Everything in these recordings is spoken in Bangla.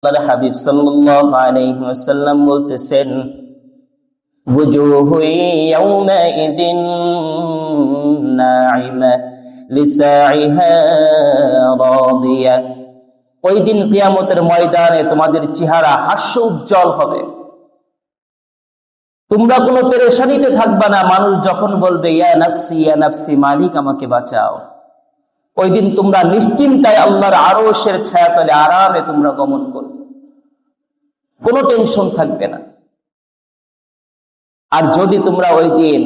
আল্লাহর হাবিব সাল্লাল্লাহু আলাইহি ওয়াসাল্লাম বলতেছেন, ওয়াজুহু ইয়াউমাইযিন নাঈমা লিসাইহা রাদিয়া। ওই দিন কিয়ামতের ময়দানে তোমাদের চেহারা হাস্য উজ্জ্বল হবে, তোমরা কোনো পেরেশানিতে থাকবা না। মানুষ যখন বলবে ইয়া নাফসি ইয়া নাফসি, মালিক আমাকে বাঁচাও, ওই দিন তোমরা নিশ্চিন্তায় আল্লাহর আরশের ছায়াতলে আরামে তোমরা গমন করবে, কোনো টেনশন থাকবে না। আর যদি তোমরা ওই দিন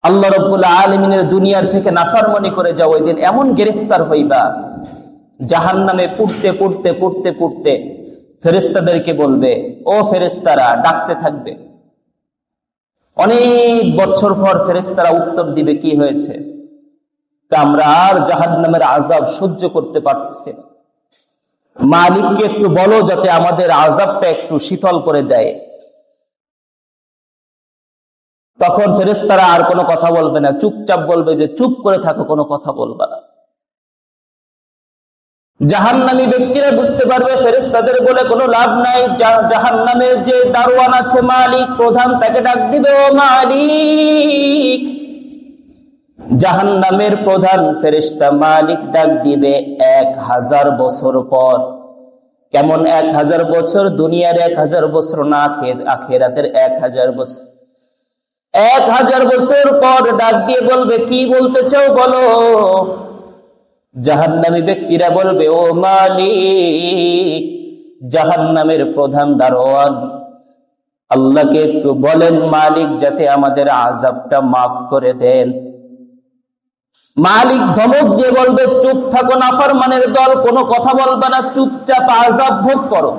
আল্লাহ রাব্বুল আলামিনের দুনিয়ার থেকে নাফরমানি করে যাও, ওই দিন এমন গ্রেফতার হইবা, জাহান্নামে পুড়তে পুড়তে পুড়তে পুড়তে ফেরেশতাদেরকে বলবে, ও ফেরেশতারা, ডাকতে থাকবে। অনেক বছর পর ফেরেশতারা উত্তর দিবে, কি হয়েছে? আমরা আর জাহান্নামের আযাব সহ্য করতে পারতেছি না, মালিককে একটু বলো যাতে আমাদের আযাবটা একটু শীতল করে দেয়। তখন ফেরেশতারা আর কোনো কথা বলবে না, চুপচাপ বলবে যে চুপ করে থাকো, কোনো কথা বলবে না। জাহান্নামী ব্যক্তিরা বুঝতে পারবে ফেরেশতাদের বলে কোনো লাভ নাই। জাহান্নামের যে দারোয়ান আছে, মালিক, প্রধান, তাকে ডাক দিবে, ও মালিক। জাহান্নামের প্রধান ফেরেশতা মালিক ডাক দিবে 1000 বছর পর। কেমন 1000 বছর? দুনিয়ার 1000 বছর না, আখিরাতের 1000 বছর। 1000 বছর পর ডাক দিয়ে বলবে, কি বলতে চাও বলো। জাহান্নামী ব্যক্তিরা বলবে, ও মালিক, জাহান্নামের প্রধান দারোয়ান, আল্লাহকে একটু বলেন মালিক যাতে আমাদের আযাবটা মাফ করে দেন। মালিক ধমক দিয়ে বলবে, চুপ থাকো নাফরমানের দল, কোনো কথা বলবে না, চুপচাপ আযাব ভোগ করো।